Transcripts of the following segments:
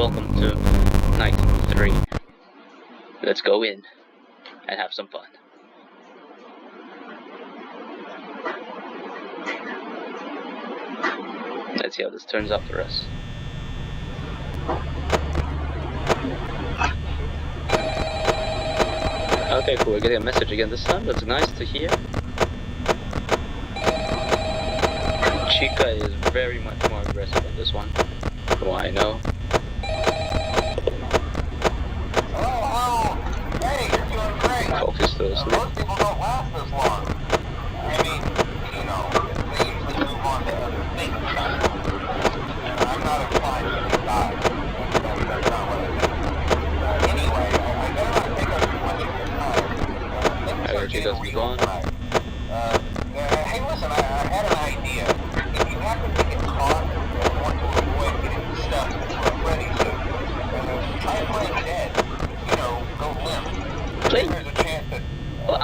welcome to night 3. Let's go in and have some fun. Let's see how this turns out for us. Okay, cool, we're getting a message again this time. That's nice to hear. Chica is very much more aggressive on this one, from what I know. Oh, hey, you're doing great. Folks is still asleep. Most people don't last this long. I mean, you know, they usually move on to other things. And I'm not implying that they die. That's not what I mean. Anyway, I better not take up too much of your time. Things are getting real tonight. Hey, listen, I had an idea. If you happen to get caught and want to avoid getting stuck into a Freddy suit, try playing dead. You know, go limp. Play? There's a chance that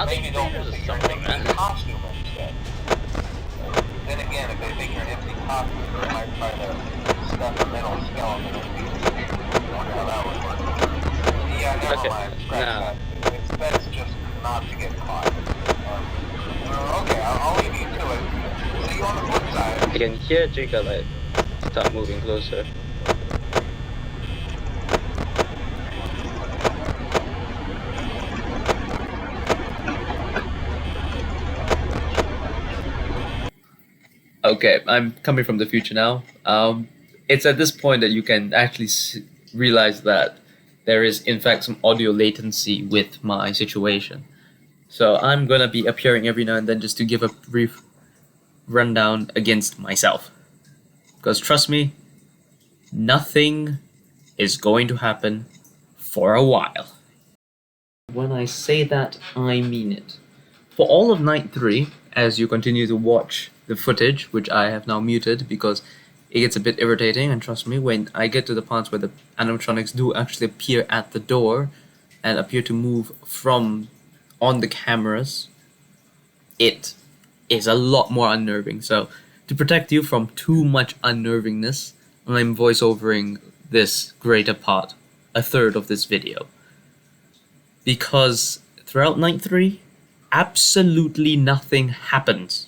maybe they'll think you're an empty costume instead. Then again, if they think you're an empty costume, they might try to stuff a metal skeleton in you. I wonder how that would work. Yeah, never mind. Scratch that. It's best just not to get caught. Okay, I'll leave you to it. See you on the flip side. I can hear Chica like start moving closer. Okay, I'm coming from the future now. It's at this point that you can actually realize that there is in fact some audio latency with my situation. So I'm gonna be appearing every now and then just to give a brief rundown against myself. Because trust me, nothing is going to happen for a while. When I say that, I mean it. For all of night 3, as you continue to watch the footage, which I have now muted because it gets a bit irritating, and trust me, when I get to the parts where the animatronics do actually appear at the door and appear to move from on the cameras, it is a lot more unnerving. So to protect you from too much unnervingness, I'm voiceovering this greater part, a third of this video. Because throughout night 3, absolutely nothing happens.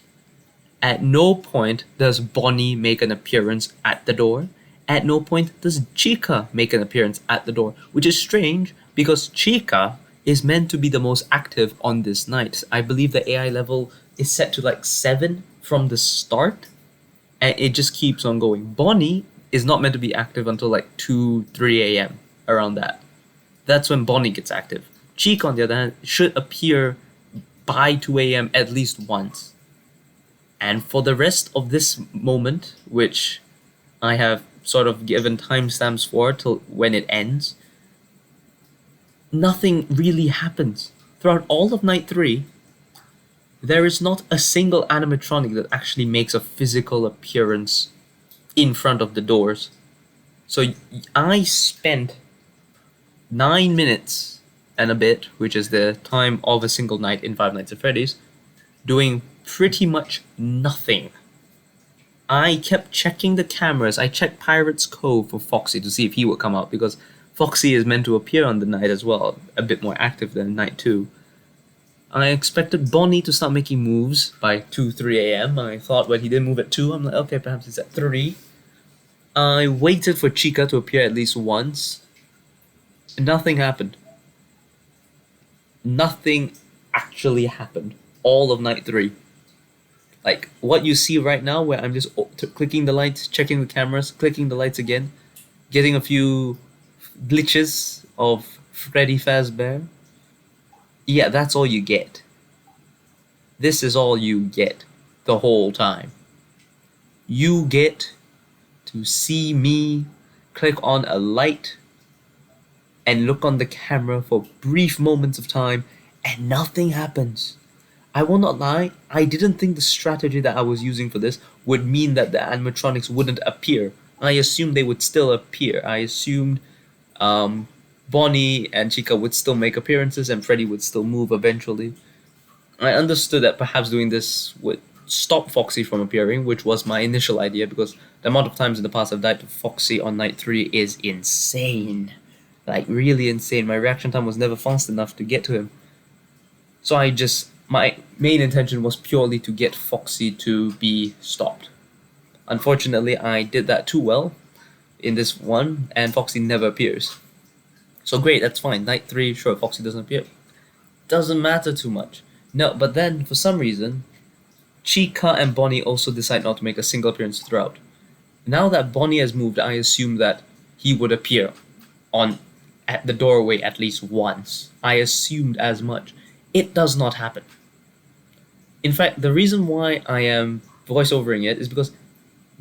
At no point does Bonnie make an appearance at the door. At no point does Chica make an appearance at the door, which is strange because Chica is meant to be the most active on this night. I believe the AI level is set to like 7 from the start, and it just keeps on going. Bonnie is not meant to be active until like 2, 3 a.m. around that. That's when Bonnie gets active. Chica, on the other hand, should appear by 2 a.m. at least once. And for the rest of this moment, which I have sort of given timestamps for till when it ends, nothing really happens. Throughout all of night 3, there is not a single animatronic that actually makes a physical appearance in front of the doors. So I spent 9 minutes and a bit, which is the time of a single night in Five Nights at Freddy's, doing pretty much nothing. I kept checking the cameras. I checked Pirate's Cove for Foxy to see if he would come out, because Foxy is meant to appear on the night as well, a bit more active than night 2. I expected Bonnie to start making moves by 2, 3 a.m. I thought when he didn't move at 2, I'm like, okay, perhaps it's at 3. I waited for Chica to appear at least once. Nothing happened. Nothing actually happened all of night 3. Like what you see right now, where I'm just clicking the lights, checking the cameras, clicking the lights again, getting a few glitches of Freddy Fazbear. Yeah, that's all you get. This is all you get the whole time. You get to see me click on a light and look on the camera for brief moments of time, and nothing happens. I will not lie, I didn't think the strategy that I was using for this would mean that the animatronics wouldn't appear. I assumed they would still appear. I assumed Bonnie and Chica would still make appearances and Freddy would still move eventually. I understood that perhaps doing this would stop Foxy from appearing, which was my initial idea, because the amount of times in the past I've died to Foxy on night 3 is insane. Like, really insane. My reaction time was never fast enough to get to him. So my main intention was purely to get Foxy to be stopped. Unfortunately, I did that too well in this one, and Foxy never appears. So great, that's fine. Night 3, sure, Foxy doesn't appear. Doesn't matter too much. No, but then, for some reason, Chica and Bonnie also decide not to make a single appearance throughout. Now that Bonnie has moved, I assume that he would appear at the doorway at least once. I assumed as much. It does not happen. In fact, the reason why I am voiceovering it is because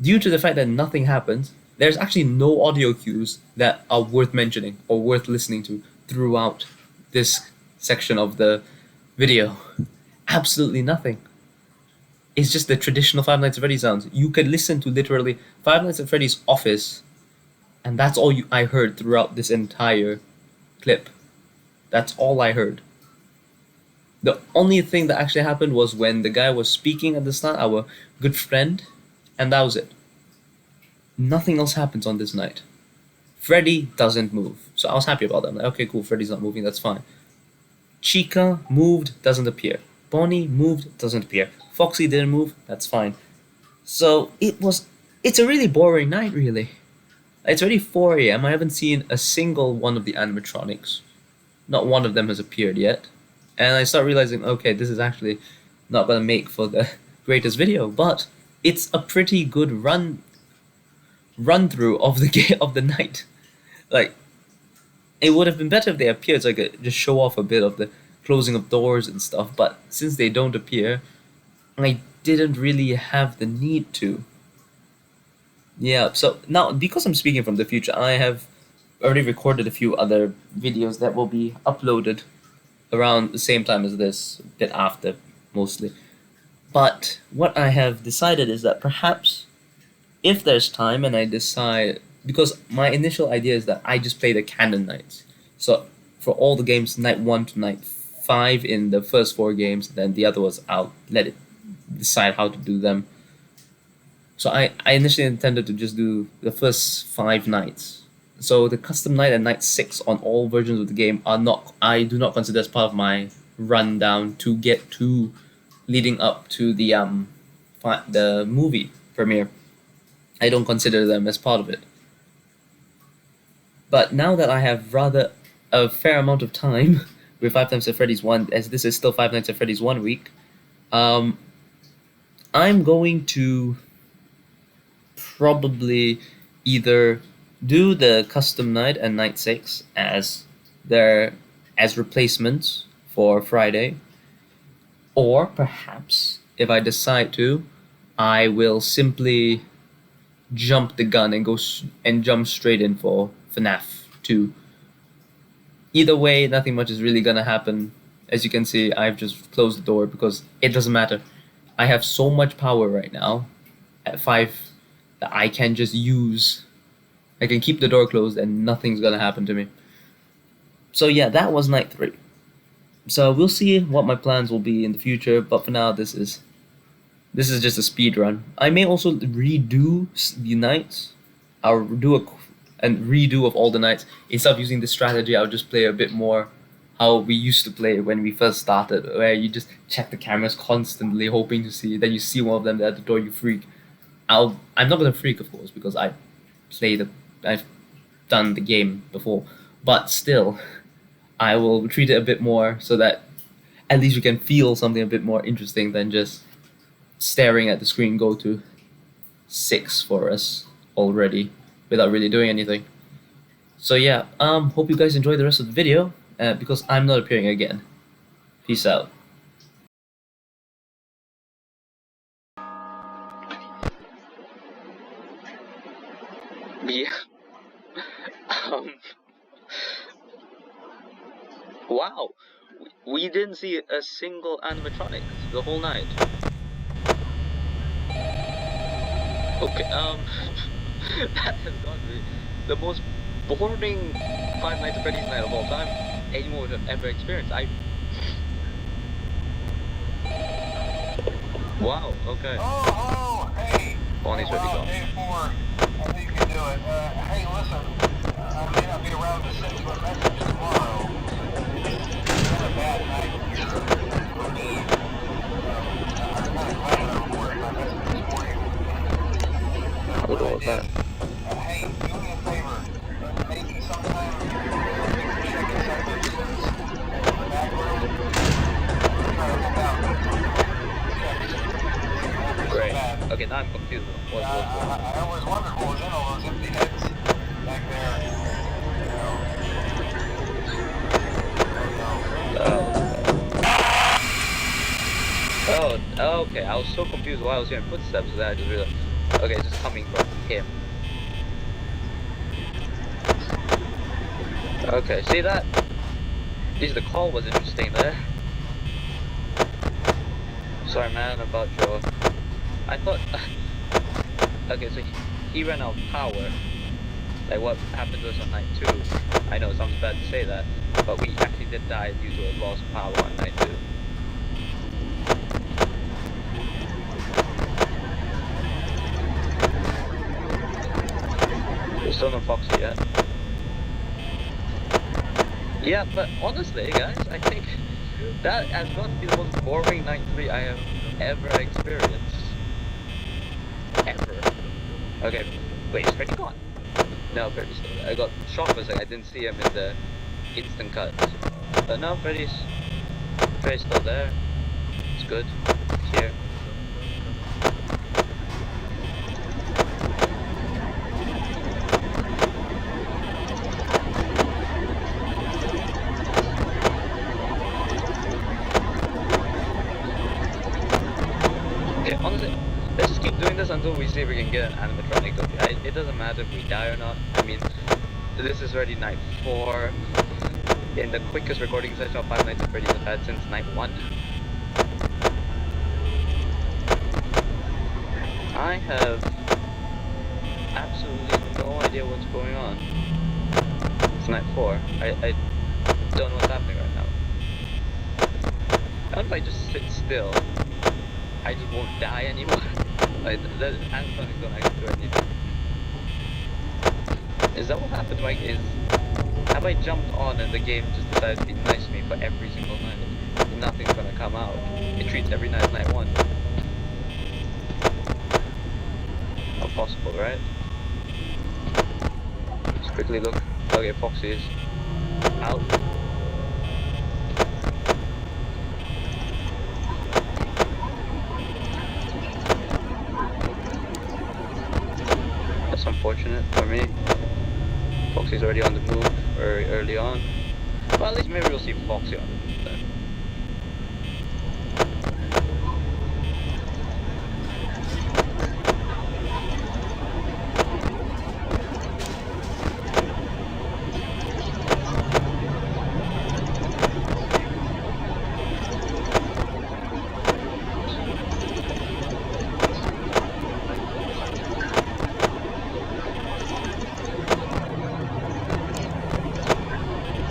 due to the fact that nothing happens, there's actually no audio cues that are worth mentioning or worth listening to throughout this section of the video. Absolutely nothing. It's just the traditional Five Nights at Freddy's sounds. You could listen to literally Five Nights at Freddy's office, and that's all I heard throughout this entire clip. That's all I heard. The only thing that actually happened was when the guy was speaking at the start, our good friend, and that was it. Nothing else happens on this night. Freddy doesn't move, so I was happy about that. I'm like, okay, cool, Freddy's not moving, that's fine. Chica moved, doesn't appear. Bonnie moved, doesn't appear. Foxy didn't move, that's fine. So it's a really boring night, really. It's already 4 AM, I haven't seen a single one of the animatronics. Not one of them has appeared yet. And I start realizing, okay, this is actually not gonna make for the greatest video, but it's a pretty good run through of the night. Like, it would have been better if they appeared so I could just show off a bit of the closing of doors and stuff, but since they don't appear, I didn't really have the need to. Yeah, so now, because I'm speaking from the future, I have already recorded a few other videos that will be uploaded around the same time as this, a bit after, mostly. But what I have decided is that perhaps, if there's time and I decide, because my initial idea is that I just play the canon nights. So for all the games, night 1 to night 5 in the first 4 games, then the other was I'll let it decide how to do them. So I initially intended to just do the first 5 nights. So the custom night and night 6 on all versions of the game I do not consider as part of my rundown to get to leading up to the movie premiere. I don't consider them as part of it. But now that I have rather a fair amount of time with Five Nights at Freddy's 1, as this is still Five Nights at Freddy's 1 week, I'm going to probably either do the custom night and night 6 as replacements for Friday, or perhaps if I decide to, I will simply jump the gun and jump straight in for FNAF 2. Either way, nothing much is really gonna happen. As you can see, I've just closed the door because it doesn't matter. I have so much power right now at 5 that I can just use. I can keep the door closed and nothing's gonna happen to me. So yeah, that was night 3. So we'll see what my plans will be in the future, but for now this is just a speed run. I may also redo the nights. I'll do a redo of all the nights. Instead of using this strategy, I'll just play a bit more how we used to play when we first started, where you just check the cameras constantly, hoping to see. Then you see one of them at the door, you freak. I'm not gonna freak, of course, because I've done the game before, but still, I will treat it a bit more so that at least you can feel something a bit more interesting than just staring at the screen go to 6 for us already without really doing anything. So yeah, hope you guys enjoy the rest of the video, because I'm not appearing again. Peace out. Yeah. Wow. We didn't see a single animatronic the whole night. Okay, that has got to be the most boring Five Nights at Freddy's night of all time anyone would have ever experienced. Wow, okay. Oh, hey! Bonnie's Hey, already wow, gone. day 4. I think you can do it. Hey, listen. I may not be around to send you a message tomorrow. It's been a bad night here for me. I'm kind of glad that I recorded my messages for you. What When I was did. that? Hey, do me a favor. Maybe sometime you can check inside those suits in the back room. Try to look out and check. It won't be so Great. bad. Okay, now I'm confused. What's going on? I always wondered what was in all those empty heads back there. You know. Oh no. Oh, okay. I was so confused while I was hearing footsteps that I just realized. Okay, it's just coming from him. Okay, see that? At least the call was interesting there. Sorry, man, about your. I thought. Okay, so he ran out of power. Like what happened to us on night 2. I know it sounds bad to say that, but we actually did die due to a loss of power on night 2. There's still no Foxy yet. Yeah, but honestly, guys, I think that has got to be the most boring night 3 I have ever experienced. Ever. Okay, wait, is Freddy gone? No, Freddy's still there. I got shocked for a second. I didn't see him in the instant cut. But no, Freddy's still there. It's good. It's here. Okay, honestly, let's just keep doing this until we see if we can get an animatronic. It doesn't matter if we die or not. I mean, this is already night 4 in the quickest recording session of Five Nights at Freddy's I've had since night 1. I have absolutely no idea what's going on. It's night 4. I don't know what's happening right now. How if I just sit still, I just won't die anymore? Like, the animatronics don't actually do anything. Is that what happened? Like, have I jumped on and the game just decided to be nice to me for every single night? Nothing's gonna come out. It treats every night as night 1. Not possible, right? Let's quickly look. Okay, Foxy is out. That's unfortunate for me. Foxy's already on the move very early on. Well, at least maybe we'll see Foxy on the move then.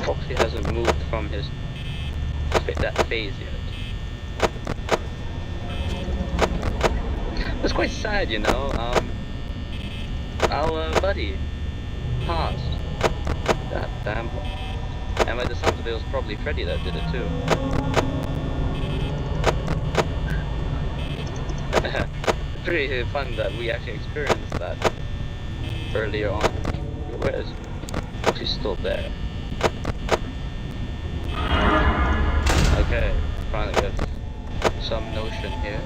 Foxy hasn't moved from that phase yet. That's quite sad, you know. Our buddy passed. God damn. And by the sounds of it, was probably Freddy that did it too. Pretty fun that we actually experienced that earlier on. Where is Foxy's still there? Okay, finally we have some notion here.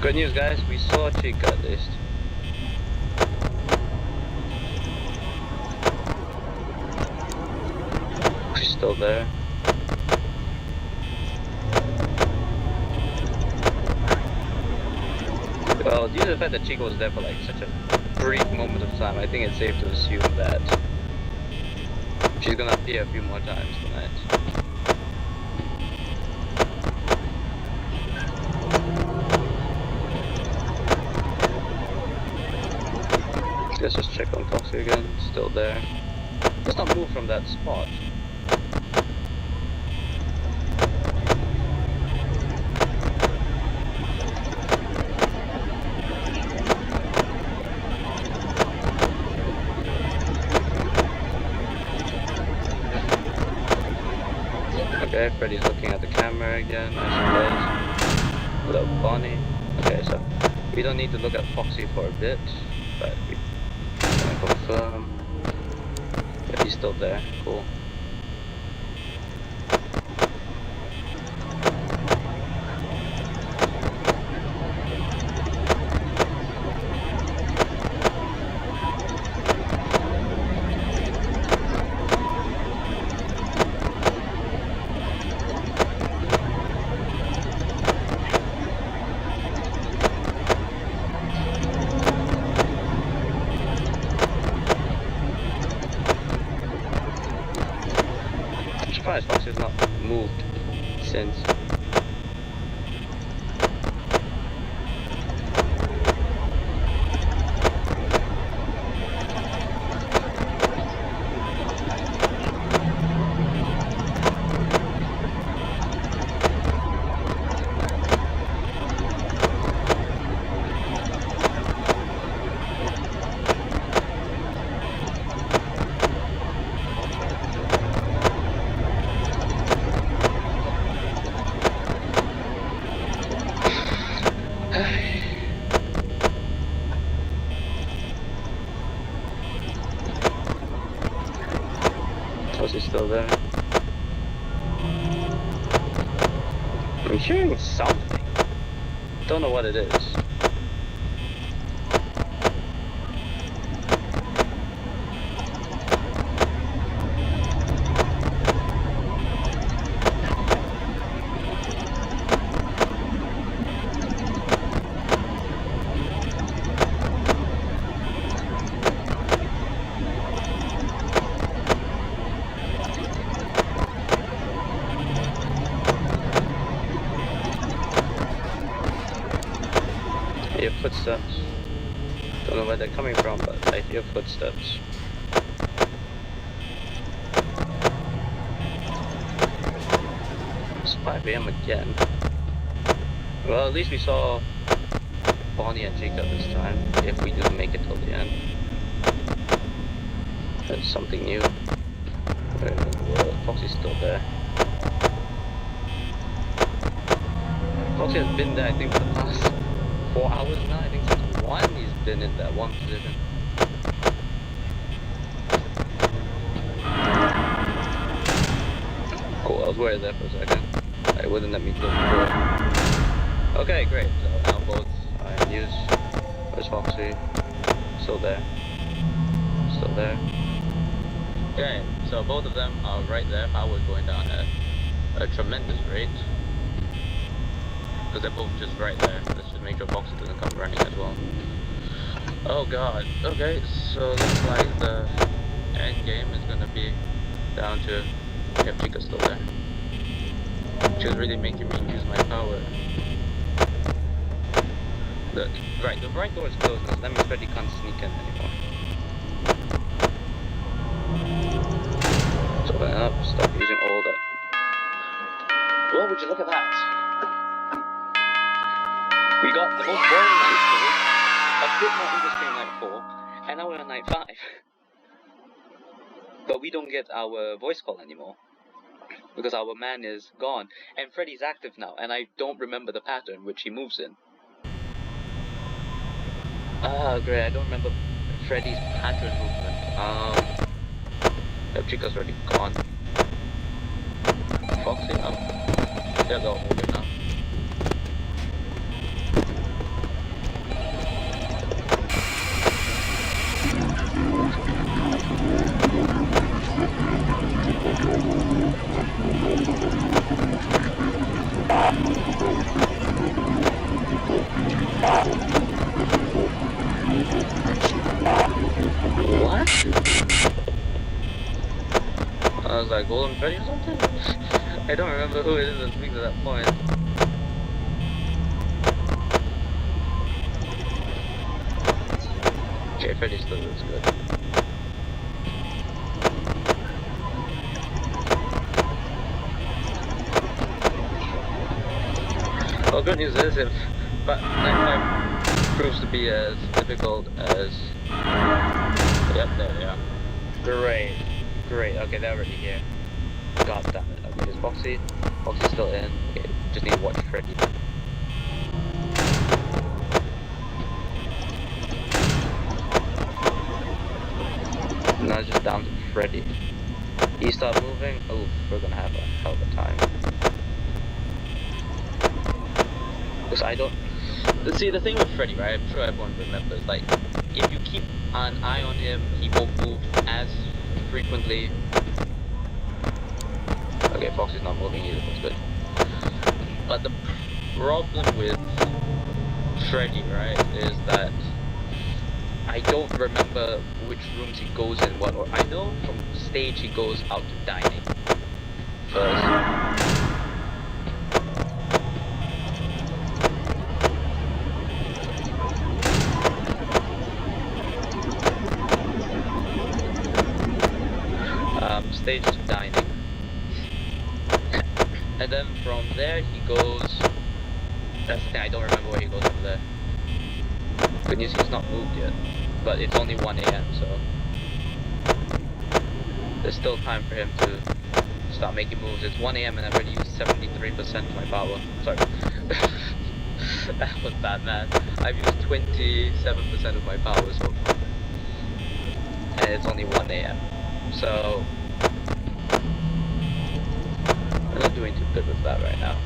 Good news, guys, we saw Chica at least. She's still there. Well, due to the fact that Chica was there for like such a brief moment of time, I think it's safe to assume that she's gonna appear a few more times tonight. Let's just check on Foxy again, still there. Let's not move from that spot. Okay, Freddy's looking at the camera again, I suppose. Without Bonnie. Okay, so we don't need to look at Foxy for a bit, but we can confirm. If he's still there, cool. I'm surprised Foxy's not moved since. Was he still there? I'm hearing something. Don't know what it is. I hear footsteps. Don't know where they're coming from, but I hear footsteps. It's 5 AM again. Well, at least we saw Bonnie and Jacob this time, if we didn't make it till the end. That's something new. Foxy's still there. Foxy has been there, I think, for the past 4 hours now. I think since 1 he's been in that one position. Cool, I was worried there for a second. It wouldn't let me go before. Okay, great. So now both are in use. Where's Foxy? Still there. Still there. Okay, so both of them are right there. Power is going down at a tremendous rate. Because they're both just right there. Let's just make sure Foxy doesn't come running as well. Oh god. Okay, so looks like the end game is gonna be down to... Yep, Chica's still there. She was really making me use my power. Look, right, the right door is closed, so that means Freddy can't sneak in anymore. So open it up, stop using all that. Well, would you look at that? We got the most boring night 3, a bit more interesting night 4, and now we're on night 5. But we don't get our voice call anymore. Because our man is gone. And Freddy's active now, and I don't remember the pattern which he moves in. Ah, great, I don't remember Freddy's pattern movement. Yep, Chica's already gone. Foxy, they're all moving now. What? I was like, Golden Freddy or something? I don't remember who it is that speaks at that point. Okay, Freddy still looks good. Well, good news is if night 5 proves to be as difficult as... Yep, there they are. Great. Great, okay, they're already here. God damn it. Okay, just Foxy. Foxy's still in. Okay, just need to watch Freddy. Now it's just down to Freddy. He start moving. Oh, we're gonna have a hell of a time. Because I don't. See, the thing with Freddy, right? I'm sure everyone remembers. Like, if you keep an eye on him, he won't move as frequently. Okay, Foxy's not moving either. That's good. But the problem with Freddy, right, is that I don't remember which rooms he goes in. What? Or I know from stage he goes out to dining first. Stage to dining, and then from there he goes. That's the thing, I don't remember where he goes from there. Good news, he's not moved yet, but it's only 1 AM, so there's still time for him to start making moves. It's 1 AM and I've already used 73% of my power. Sorry, that was bad, man. I've used 27% of my power so far, and it's only 1 AM, so I'm not doing too good with that right now.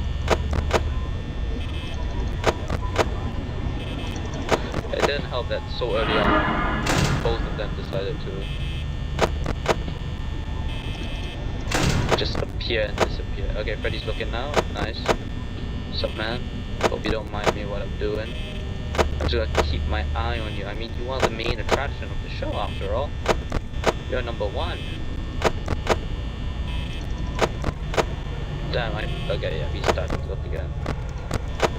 It didn't help that so early on, both of them decided to just appear and disappear. Okay, Freddy's looking now. Nice. What's up, man? Hope you don't mind me what I'm doing. I'm just gonna keep my eye on you. I mean, you are the main attraction of the show after all. You're number 1. Damn, okay, yeah, he's starting to look again.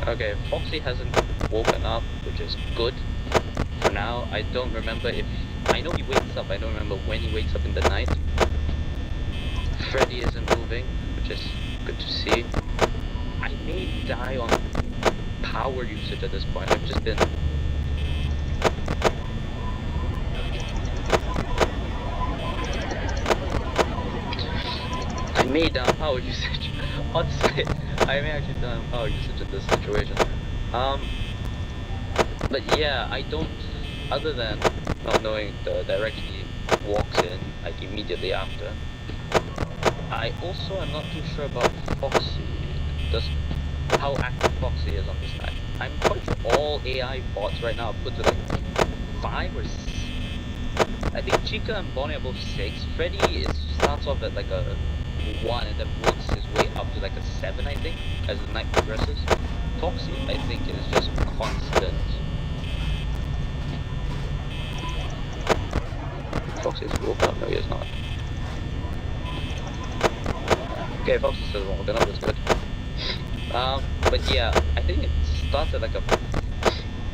Okay, Foxy hasn't woken up, which is good for now. I don't remember if... I know he wakes up, I don't remember when he wakes up in the night. Freddy isn't moving, which is good to see. I may die on power usage at this point. I've just been... I may die on power usage. Honestly, I may actually die on power usage in this situation. But yeah, I don't, other than not knowing the direction he walks in, like immediately after, I also am not too sure about Foxy, just how active Foxy is on this night. I'm quite sure all AI bots right now are put to like 5 or 6. I think Chica and Bonnie are both 6. Freddy starts off at like a 1 and then works his way up to like a 7, I think, as the night progresses. Foxy, I think, is just constant. Foxy's woke up, no he is not. Okay, Foxy still woken up, that's good. But yeah, I think it starts at like a...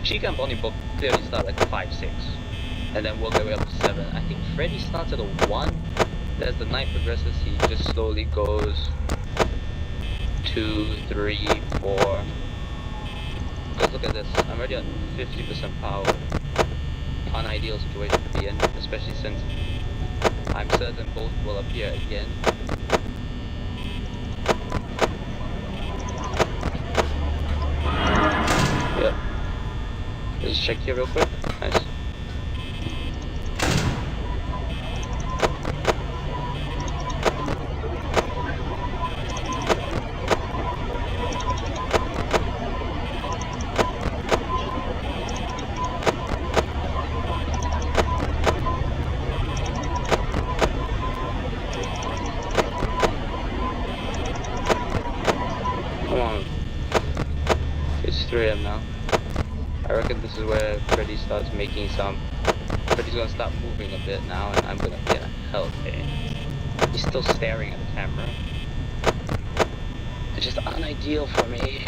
Chica and Bonnie both clearly start like a 5, 6. And then work their way up to 7. I think Freddy starts at a 1. As the night progresses, he just slowly goes 2, 3, 4. Because look at this, I'm already at 50% power. Unideal situation to be in, especially since I'm certain both will appear again. Yep. Let's check here real quick. Nice. Come on. It's 3 AM now. I reckon this is where Freddy starts making some... Freddy's gonna start moving a bit now and I'm gonna be in a hell of pain. He's still staring at the camera. It's just unideal for me.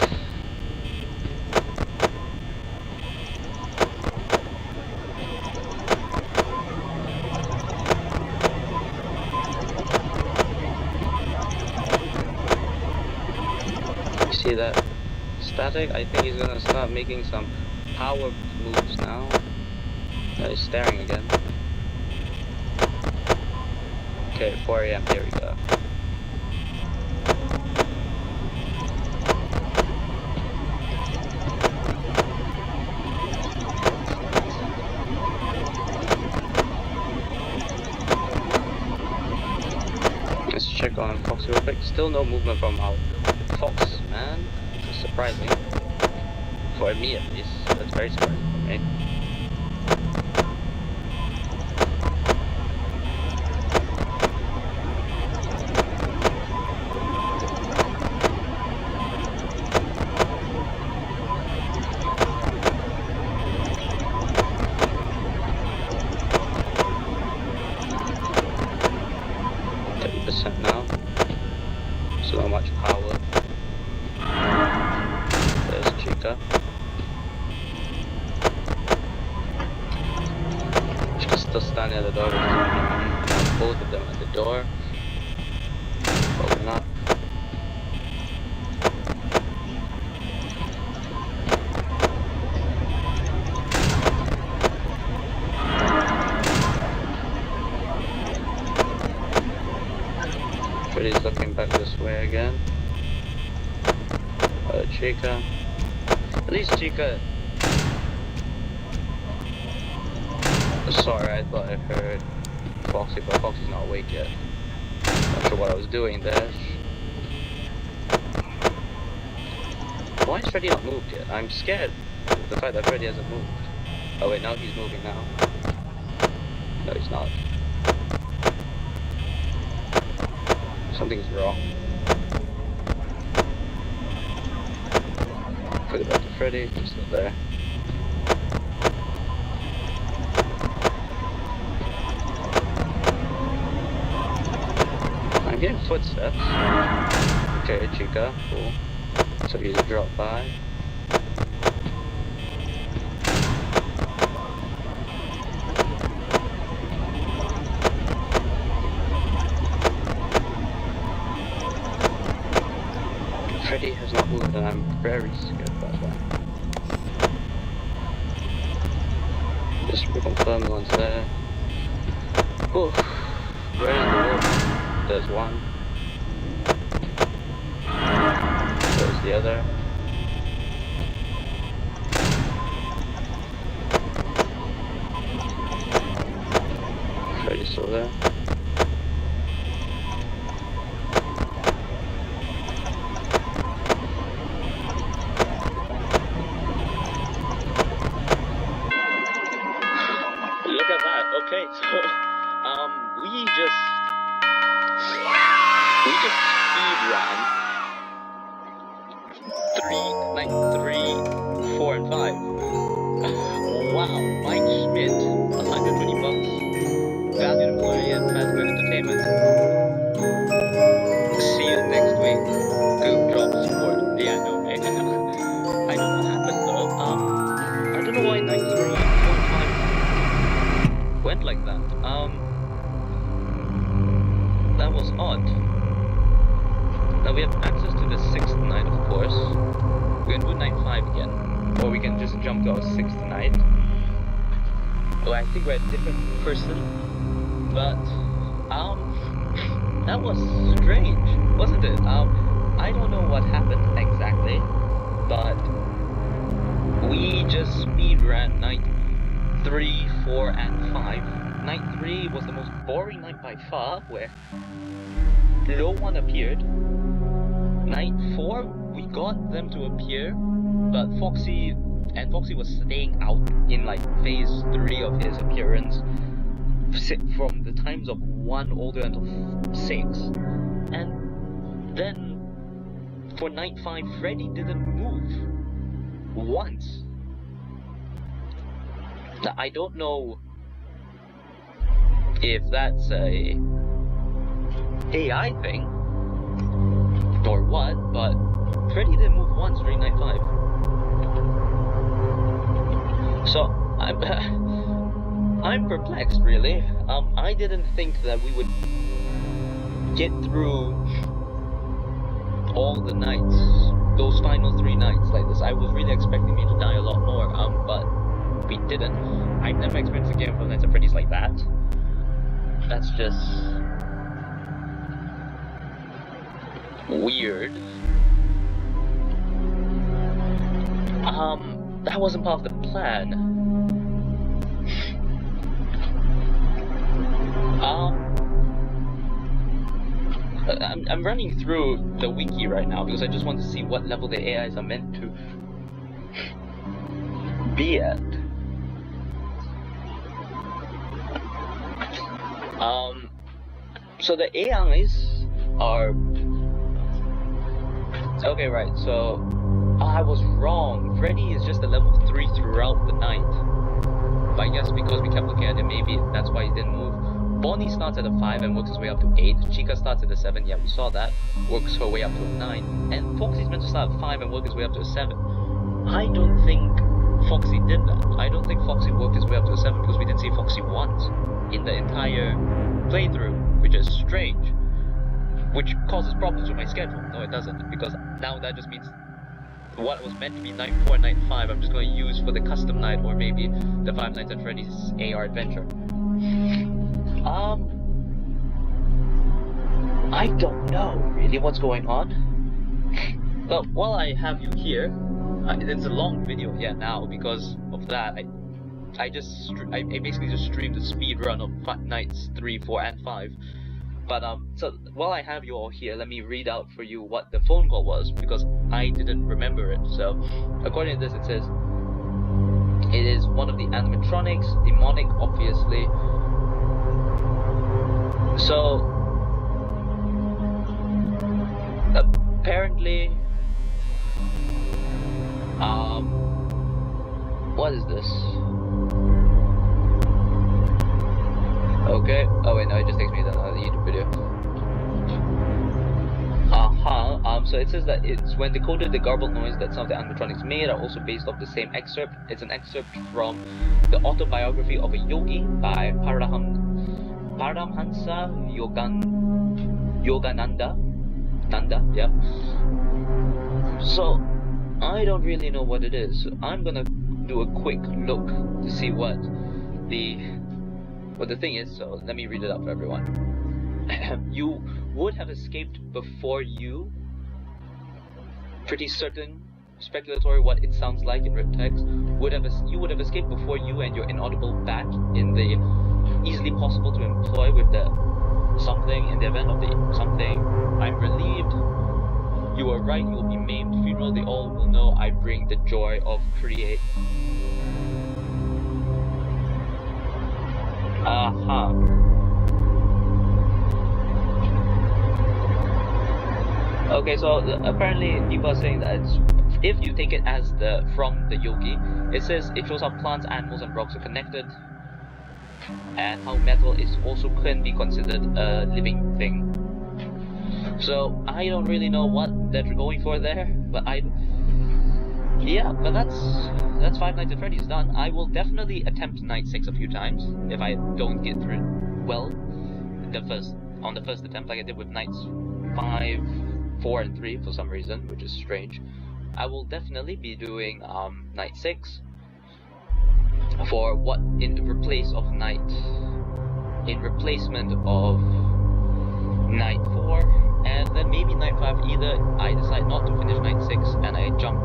See that static? I think he's gonna start making some power moves now. He's staring again. Okay, 4 AM, here we go. still no movement from our fox, man. It's surprising. For me at least. That's very surprising for me. Now. So much power. There's Chica. Chica's still standing at the door. Both of them at the door. Probably not. Freddy's looking back this way again. Chica. At least Chica. Sorry, I thought I heard Foxy, but Foxy's not awake yet. Not sure what I was doing there. Why is Freddy not moved yet? I'm scared of the fact that Freddy hasn't moved. Oh wait, now he's moving now. No, he's not. Something's wrong. Forget about the Freddy, he's still there. I'm getting footsteps. Okay, Chica, cool. So he's dropped by. Freddy has not moved and I'm very scared about that. Just reconfirm one's there. Oh, where is the wolf? There's one. There's the other. Freddy's still there. Look at that. Okay, so we just speed ran 3, 4, and 5. Wow, Mike Schmidt, $120. Valued employee at Fast Food Entertainment. See you next week. Good drop support. Yeah, no, right? I don't know what happened though. I don't know why 9, 3, 4, and 5 went like that. That was odd. Now we have access to the 6th night, of course. We can do night 5 again. Or we can just jump to our 6th night. Oh, I think we're a different person. But, that was strange, wasn't it? I don't know what happened exactly. But, we just speed ran night 3, 4, and 5. Night 3 was the most boring night by far, where no one appeared. Night 4, we got them to appear, but Foxy was staying out in like phase 3 of his appearance from the times of 1 all the way until 6. And then for night 5, Freddy didn't move once. Now, I don't know if that's a AI thing or what, but Freddy didn't move once during night 5. So I'm perplexed, really. I didn't think that we would get through all the nights, those final 3 nights like this. I was really expecting me to die a lot more, but we didn't. I've never experienced a game from Nights at Freddy's like that. That's just weird. That wasn't part of the plan. I'm running through the wiki right now because I just want to see what level the AIs are meant to be at. So the AIs are okay, right? So I was wrong. Freddy is just a level 3 throughout the night. But I guess because we kept looking at it, maybe that's why he didn't move. Bonnie starts at a 5 and works his way up to 8. Chica starts at a 7, yeah, we saw that. Works her way up to a 9. And Foxy's meant to start at 5 and work his way up to a 7. I don't think Foxy did that. I don't think Foxy worked his way up to a 7 because we didn't see Foxy once in the entire playthrough, which is strange. Which causes problems with my schedule. No, it doesn't, because now that just means what was meant to be night 4 and night 5, I'm just going to use for the custom night or maybe the Five Nights at Freddy's AR adventure. I don't know really what's going on. But while I have you here, it's a long video here now because of that. I basically just streamed the speed run of nights 3, 4, and 5. But so while I have you all here, let me read out for you what the phone call was because I didn't remember it. So according to this, it says it is one of the animatronics, demonic, obviously. So apparently, what is this? Okay. Oh wait, no, it just takes me to another YouTube video. So it says that it's when decoded, the garbled noise that some of the animatronics made are also based off the same excerpt. It's an excerpt from the autobiography of a yogi by Paramhansa Yogananda. Yeah. So I don't really know what it is. So I'm gonna do a quick look to see what the thing is. So let me read it out for everyone. You would have escaped before you. Pretty certain, speculatory what it sounds like in ripped text. You would have escaped before you and your inaudible back in the easily possible to employ with the something in the event of the something. I'm relieved. You are right. You will be maimed. Funeral. They all will know I bring the joy of create. Okay, so apparently people are saying that if you take it as from the yogi, it says it shows how plants, animals, and rocks are connected, and how metal is also can be considered a living thing. So I don't really know what they're going for there, but but that's Five Nights at Freddy's done. I will definitely attempt night 6 a few times if I don't get through it well on the first attempt, like I did with nights 5, 4, and 3 for some reason, which is strange. I will definitely be doing night 6 for what in replacement of night 4, and then maybe night 5. Either I decide not to finish night 6 and I jump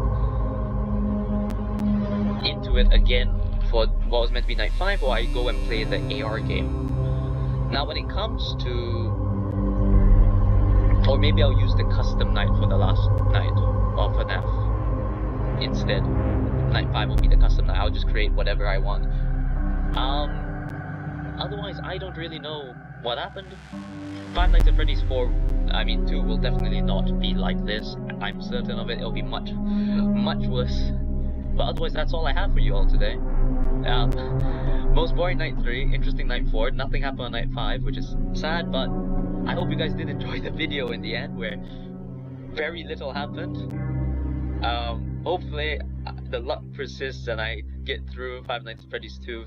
into it again for what was meant to be night 5, or I go and play the AR game. Now when it comes to, or maybe I'll use the custom night for the last night of FNAF instead. Night 5 will be the custom night. I'll just create whatever I want. Otherwise, I don't really know what happened. Five Nights at Freddy's 2 will definitely not be like this. I'm certain of it. It'll be much, much worse. But otherwise, that's all I have for you all today. Most boring night 3, interesting night 4, nothing happened on night 5, which is sad, but I hope you guys did enjoy the video in the end, where very little happened. Hopefully the luck persists and I get through Five Nights at Freddy's 2